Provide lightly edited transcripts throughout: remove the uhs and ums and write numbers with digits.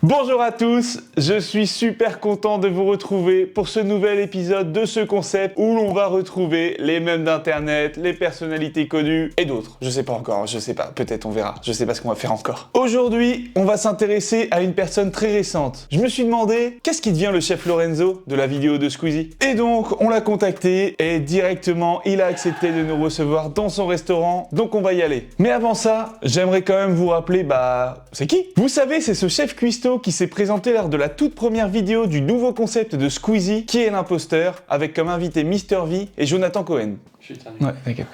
Bonjour à tous, je suis super content de vous retrouver pour ce nouvel épisode de ce concept où l'on va retrouver les mèmes d'internet, les personnalités connues et d'autres. Je sais pas encore, je sais pas, peut-être on verra, je sais pas ce qu'on va faire encore. Aujourd'hui, on va s'intéresser à une personne très récente. Je me suis demandé, qu'est-ce qui devient le chef Lorenzo de la vidéo de Squeezie? Et donc, on l'a contacté et directement, il a accepté de nous recevoir dans son restaurant, donc on va y aller. Mais avant ça, j'aimerais quand même vous rappeler, c'est qui? Vous savez, c'est ce chef cuistot qui s'est présenté lors de la toute première vidéo du nouveau concept de Squeezie, qui est l'imposteur, avec comme invité Mr V et Jonathan Cohen. Je suis éternué. Ouais, t'inquiète.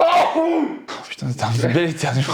Oh putain, c'est un bel éternuement.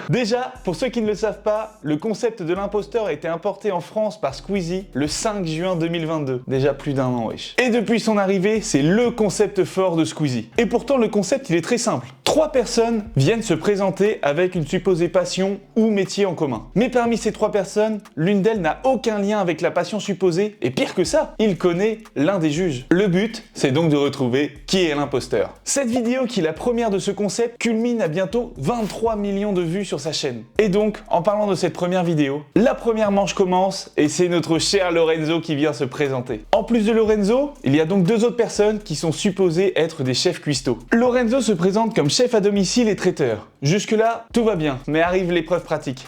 Déjà, pour ceux qui ne le savent pas, le concept de l'imposteur a été importé en France par Squeezie le 5 juin 2022. Déjà plus d'un an, wesh. Et depuis son arrivée, c'est le concept fort de Squeezie. Et pourtant, le concept, il est très simple. 3 personnes viennent se présenter avec une supposée passion ou métier en commun. Mais parmi ces 3 personnes, l'une d'elles n'a aucun lien avec la passion supposée, et pire que ça, il connaît l'un des juges. Le but, c'est donc de retrouver qui est l'imposteur. Cette vidéo, qui est la première de ce concept, culmine à bientôt 23 millions de vues sur sa chaîne. Et donc, en parlant de cette première vidéo, la première manche commence, et c'est notre cher Lorenzo qui vient se présenter. En plus de Lorenzo, il y a donc 2 autres personnes qui sont supposées être des chefs cuistots. Lorenzo se présente comme chef à domicile et traiteur. Jusque-là, tout va bien, mais arrive l'épreuve pratique.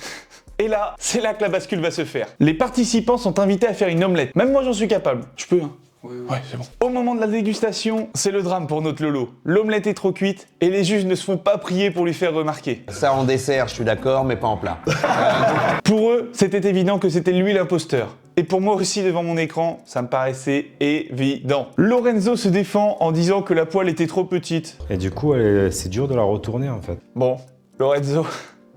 Et là, c'est là que la bascule va se faire. Les participants sont invités à faire une omelette. Même moi, j'en suis capable. Je peux, hein. Oui. Ouais, c'est bon. Au moment de la dégustation, c'est le drame pour notre Lolo. L'omelette est trop cuite et les juges ne se font pas prier pour lui faire remarquer. Ça en dessert, je suis d'accord, mais pas en plat. Pour eux, c'était évident que c'était lui l'imposteur. Et pour moi aussi, devant mon écran, ça me paraissait évident. Lorenzo se défend en disant que la poêle était trop petite. Et du coup, c'est dur de la retourner en fait. Bon, Lorenzo,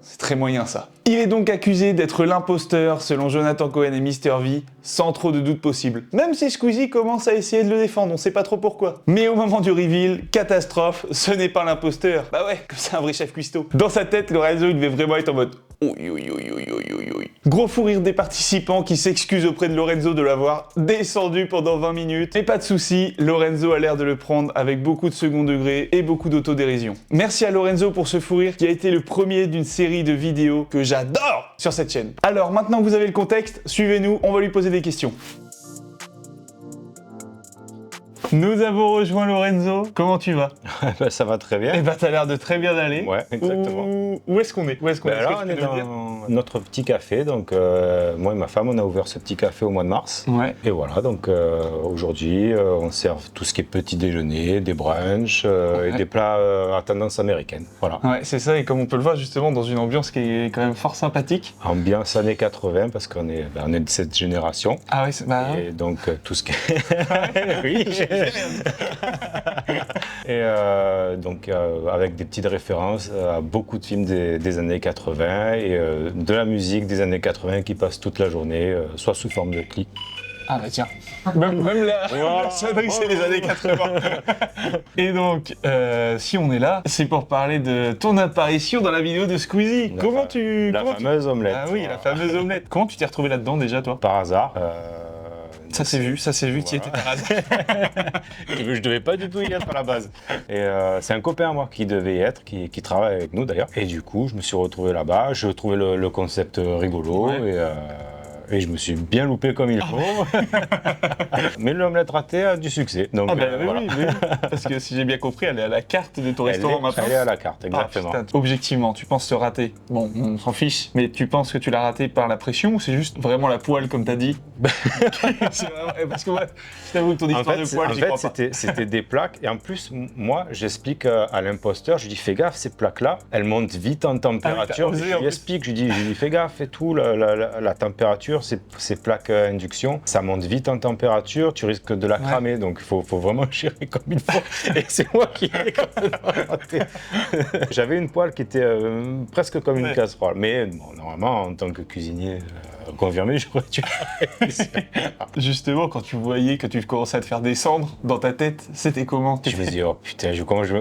c'est très moyen ça. Il est donc accusé d'être l'imposteur selon Jonathan Cohen et Mr V, sans trop de doute possible. Même si Squeezie commence à essayer de le défendre, on sait pas trop pourquoi. Mais au moment du reveal, catastrophe, ce n'est pas l'imposteur. Bah ouais, comme c'est un vrai chef cuistot. Dans sa tête, Lorenzo, il devait vraiment être en mode oui. Gros fou rire des participants qui s'excusent auprès de Lorenzo de l'avoir descendu pendant 20 minutes. Mais pas de soucis, Lorenzo a l'air de le prendre avec beaucoup de second degré et beaucoup d'autodérision. Merci à Lorenzo pour ce fou rire qui a été le premier d'une série de vidéos que j'adore sur cette chaîne. Alors maintenant que vous avez le contexte, suivez-nous, on va lui poser des questions. Nous avons rejoint Lorenzo. Comment tu vas? Ça va très bien. Eh ben, t'as l'air de très bien aller. Ouais, exactement. Où est-ce qu'on est? Là, on est dans notre petit café. Donc, moi et ma femme, on a ouvert ce petit café au mois de mars. Ouais. Et voilà, donc aujourd'hui, on sert tout ce qui est petit déjeuner, des brunchs et des plats à tendance américaine. Voilà. Ouais, c'est ça. Et comme on peut le voir justement dans une ambiance qui est quand même fort sympathique. Ambiance années 80 parce qu'on est, on est de cette génération. Ah oui, c'est Et donc, tout ce qui est... oui. Et donc avec des petites références à beaucoup de films des années 80 et de la musique des années 80 qui passe toute la journée, soit sous forme de clip. Ah bah tiens, même la sonnerie c'est les années 80. Et donc, si on est là, c'est pour parler de ton apparition dans la vidéo de Squeezie. La fameuse omelette. Ah oui, la fameuse omelette. Comment tu t'es retrouvé là-dedans déjà toi? Par hasard. Ça s'est vu, tu y étais par hasard. Je devais pas du tout y être à la base. Et c'est un copain à moi qui devait y être, qui travaille avec nous d'ailleurs. Et du coup, je me suis retrouvé là-bas, je trouvais le concept rigolo et je me suis bien loupé comme il faut. Mais l'omelette ratée a du succès. Donc, voilà. oui, parce que si j'ai bien compris, elle est à la carte de ton restaurant maintenant. Elle est à la carte, exactement. Ah, putain. Objectivement, tu penses te rater? Bon, on s'en fiche, mais tu penses que tu l'as raté par la pression ou c'est juste vraiment la poêle comme t'as dit? C'est vraiment... Parce que moi, je t'avoue que ton histoire de poêle, j'y crois pas. C'était des plaques et en plus, moi, j'explique à l'imposteur, je dis fais gaffe, ces plaques-là, elles montent vite en température. Je lui explique, je dis fais gaffe et tout, la température, ces plaques induction, ça monte vite en température, tu risques de la cramer, donc il faut vraiment gérer comme il faut. Et c'est moi qui ai complètement raté. J'avais une poêle qui était presque comme une casserole, mais bon, normalement, en tant que cuisinier confirmé, j'aurais dû Justement, quand tu voyais que tu commençais à te faire descendre dans ta tête, c'était comment? Je me dis, oh putain,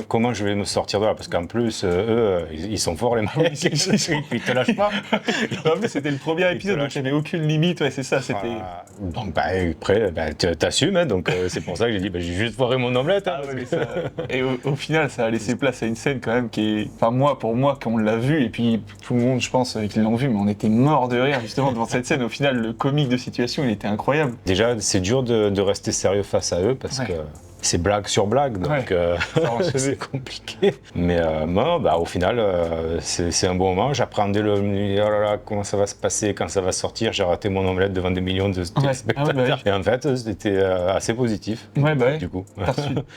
comment je vais me sortir de là? Parce qu'en plus, eux, ils sont forts les mecs, ils te lâchent pas. Non, mais c'était le premier épisode, donc j'avais aucune une limite, ouais, c'est ça, c'était... Voilà. Donc après, t'assumes, hein, donc c'est pour ça que j'ai dit, j'ai juste foiré mon omelette. Hein, Ouais, mais ça... Et au final, ça a laissé place à une scène quand même qui est... Enfin pour moi, quand on l'a vu, et puis tout le monde, je pense, qui l'ont vu, mais on était mort de rire justement devant cette scène. Au final, le comique de situation, il était incroyable. Déjà, c'est dur de rester sérieux face à eux, parce que c'est blague sur blague, donc c'est compliqué. Mais au final, c'est un bon moment. J'appréhendais oh là là, comment ça va se passer, quand ça va sortir. J'ai raté mon omelette devant des millions de spectateurs. Et en fait, c'était assez positif. Du coup.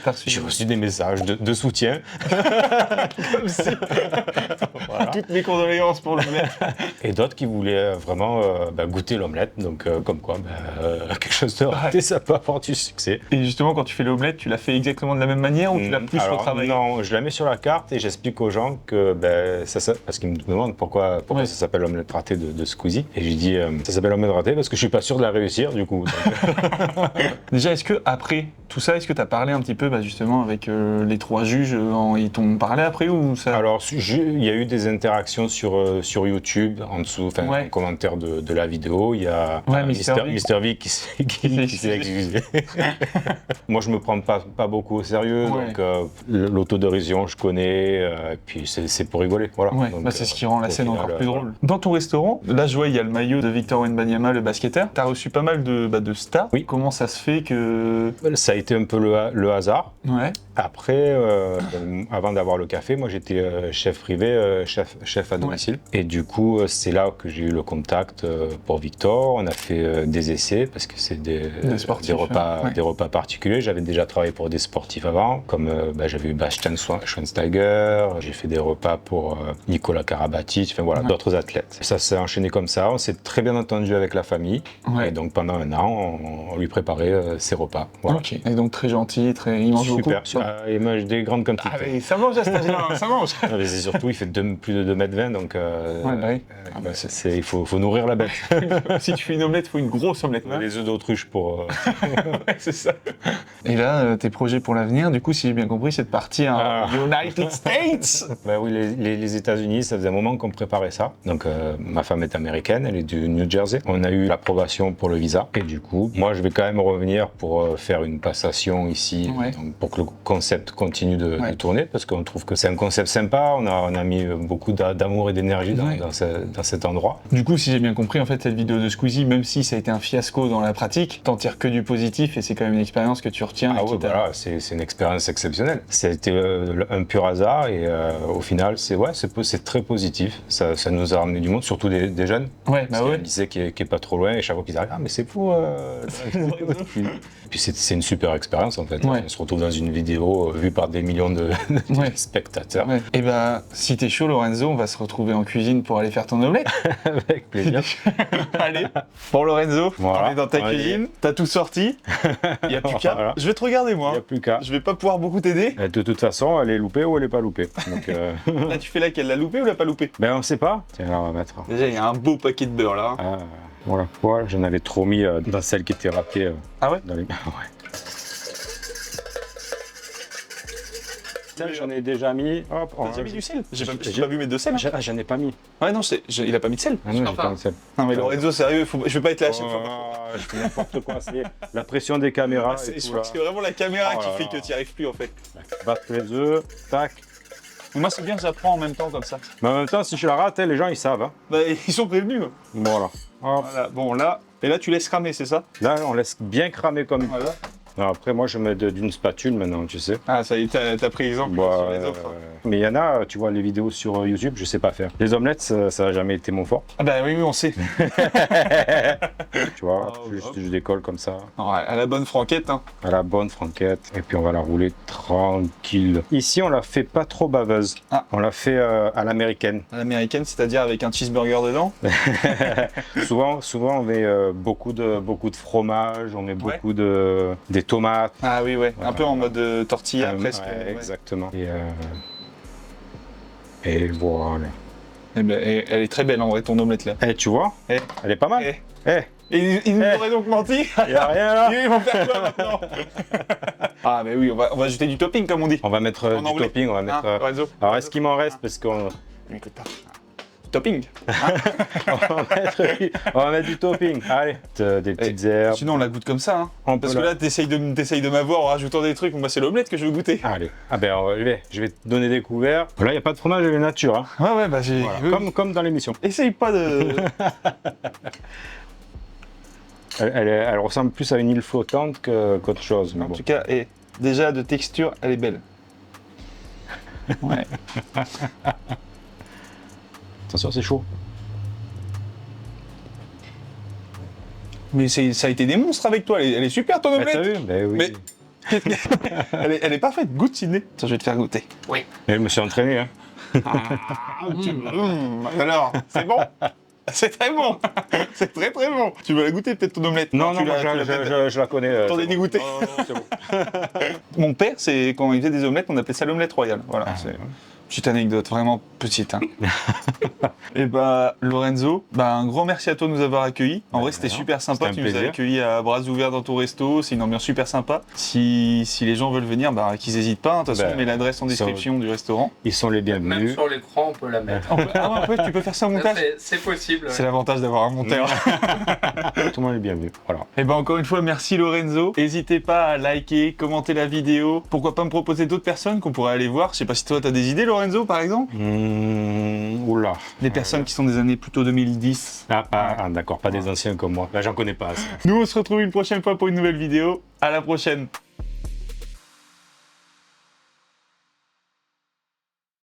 T'as reçu. J'ai reçu des messages de soutien. Comme si. Voilà. Toutes mes condoléances pour l'omelette. Et d'autres qui voulaient vraiment goûter l'omelette. Donc, comme quoi, quelque chose de raté, ça peut avoir du succès. Et justement, quand tu fais l'omelette, tu l'as fait exactement de la même manière ou tu l'as plus retravaillé? Non, je la mets sur la carte et j'explique aux gens que parce qu'ils me demandent pourquoi ça s'appelle l'omelette ratée de Squeezie. Et j'ai dit ça s'appelle l'omelette ratée parce que je suis pas sûr de la réussir du coup. Déjà, est-ce que après tout ça, est-ce que tu as parlé un petit peu justement avec les 3 juges, ils t'ont parlé après ou ça? Alors, il y a eu des interactions sur YouTube en dessous, en commentaire de la vidéo. Il y a Mr V qui s'est excusé. Moi, je me prends pas beaucoup au sérieux, donc l'autodérision, je connais, et puis c'est pour rigoler. Voilà. Ouais, donc, c'est ce qui rend la scène encore plus drôle. Dans ton restaurant, là, je vois, il y a le maillot de Victor Wembanyama, le basketteur. Tu as reçu pas mal de stars. Oui. Comment ça se fait que... Ça a été un peu le hasard. Ouais. Après, avant d'avoir le café, moi j'étais chef privé, chef à domicile. Et du coup, c'est là que j'ai eu le contact pour Victor. On a fait des essais parce que c'est des repas particuliers. J'avais déjà travaillé pour des sportifs avant, comme j'avais eu Bastian Schweinsteiger. J'ai fait des repas pour Nicolas Karabatic, d'autres athlètes. Ça s'est enchaîné comme ça. On s'est très bien entendu avec la famille. Et donc pendant un an, on lui préparait ses repas. Voilà. Ok. Et donc très gentil, il mange beaucoup. Il mange des grandes quantités. Ah, mais ça mange à cet âge-là, ça mange. Non, mais c'est surtout, il fait plus de 2,20 m, donc il faut nourrir la bête. Si tu fais une omelette, il faut une grosse omelette. Les œufs d'autruche pour... c'est ça. Et là, tes projets pour l'avenir, du coup, si j'ai bien compris, c'est de partir aux United States. Oui, les États-Unis, ça faisait un moment qu'on préparait ça. Donc, ma femme est américaine, elle est du New Jersey. On a eu l'approbation pour le visa. Et du coup, moi, je vais quand même revenir pour faire une passation ici, donc, pour que le concept continue de tourner, parce qu'on trouve que c'est un concept sympa. On a mis beaucoup d'amour et d'énergie dans cet endroit. Du coup, si j'ai bien compris, en fait, cette vidéo de Squeezie, même si ça a été un fiasco dans la pratique, t'en tires que du positif et c'est quand même une expérience que tu retiens. Ah ouais, voilà, c'est une expérience exceptionnelle. C'était un pur hasard et au final, c'est très positif. Ça nous a ramené du monde, surtout des jeunes. Ouais, parce qu'il y a un lycée qui est pas trop loin et chaque fois qu'ils arrivent, mais c'est fou. Puis c'est une super expérience en fait. On se retrouve dans une vidéo vue par des millions de spectateurs. Ouais. Et si t'es chaud, Lorenzo, on va se retrouver en cuisine pour aller faire ton omelette. Avec plaisir. Allez. Bon, Lorenzo, on est dans ta cuisine. T'as tout sorti. Il n'y a plus qu'à. Voilà. Je vais te regarder, moi. Il n'y a plus qu'à. Je vais pas pouvoir beaucoup t'aider. De toute façon, elle est loupée ou elle est pas loupée. Donc, Là, tu fais laquelle, la loupée ou la pas loupée? On sait pas. Tiens, là, on va mettre. Déjà, il y a un beau paquet de beurre là. Voilà. J'en avais trop mis dans celle qui était râpée. Ah ouais? Dans les... Sel, j'en ai déjà mis. Hop, t'as déjà mis du sel? J'ai pas vu mettre de sel. J'en ai pas mis. Ouais, non, il a pas mis de sel. Ah non, j'ai pas mis de sel. Non, mais Lorenzo, sérieux, je vais pas être là à chaque fois. Je fais n'importe quoi. C'est la pression des caméras. Je crois que c'est vraiment la caméra qui fait que tu n'y arrives plus en fait. Battre les œufs, tac. Moi, c'est bien que j'apprends en même temps comme ça. Mais en même temps, si je la rate, les gens ils savent. Ils sont prévenus. Voilà. Voilà. Bon, là. Et là, tu laisses cramer, c'est ça? Là, on laisse bien cramer comme ça. Non, après, moi, je mets d'une spatule maintenant, tu sais. Ah, ça y est, t'as pris exemple sur les autres. Mais il y en a, tu vois, les vidéos sur YouTube, je sais pas faire. Les omelettes, ça n'a jamais été mon fort. Ah bah oui, on sait. Tu vois, je décolle comme ça. Non, à la bonne franquette, hein. À la bonne franquette. Et puis, on va la rouler tranquille. Ici, on la fait pas trop baveuse. On la fait à l'américaine. À l'américaine, c'est-à-dire avec un cheeseburger dedans? Souvent, on met beaucoup de fromage, on met beaucoup des tomates. Ah oui, ouais. Voilà. Un peu en mode tortilla presque. Ouais, exactement. Et voilà. Elle est très belle en vrai, ton omelette là. Tu vois, elle est pas mal. Et ils nous auraient donc menti. Il n'y a rien là. Ils vont faire quoi maintenant? Ah mais oui, on va ajouter du topping comme on dit. On va mettre du topping, on va mettre... Alors est-ce qu'il m'en reste parce qu'on... Topping. On va mettre du topping. Allez, des petites herbes. Sinon, on la goûte comme ça. Hein. Parce que là, t'essayes de m'avoir en rajoutant des trucs. Moi, c'est l'omelette que je veux goûter. Allez. Ah ben, je vais te donner des couverts. Là, il n'y a pas de fromage, il y a nature. Hein. Ouais, bah j'ai... Voilà. Comme dans l'émission. Essaye pas de... elle ressemble plus à une île flottante qu'autre chose. En tout cas, déjà, de texture, elle est belle. Ouais. Attention, c'est chaud. Mais ça a été des monstres avec toi. Elle est super, ton omelette. T'as vu? Ben oui. Mais... elle est parfaite. Goûte, Sidney. Attends, je vais te faire goûter. Oui. Mais je me suis entraîné. Hein. Alors, c'est bon. C'est très bon. C'est très très bon. Tu veux la goûter peut-être ton omelette? Non, je la connais. T'en es dégoûté. C'est bon. Mon père, c'est quand il faisait des omelettes, on appelait ça l'omelette royale. Voilà. C'est... Petite anecdote, vraiment petite. Hein. Et bah, Lorenzo, un grand merci à toi de nous avoir accueillis. En vrai, c'était super sympa. Tu nous as accueillis à bras ouverts dans ton resto. C'est une ambiance super sympa. Si les gens veulent venir, qu'ils n'hésitent pas. De toute façon, on met l'adresse en description du restaurant. Ils sont les bienvenus. Même sur l'écran, on peut la mettre. Tu peux faire ça au montage? C'est possible. C'est l'avantage d'avoir un monteur. Tout le monde est bienvenu. Voilà. Et encore une fois, merci Lorenzo. N'hésitez pas à liker, commenter la vidéo. Pourquoi pas me proposer d'autres personnes qu'on pourrait aller voir. Je sais pas si toi, tu as des idées, Lorenzo, par exemple? Oula. Des personnes qui sont des années plutôt 2010. D'accord, pas des anciens comme moi. Là, j'en connais pas assez. Nous, on se retrouve une prochaine fois pour une nouvelle vidéo. À la prochaine.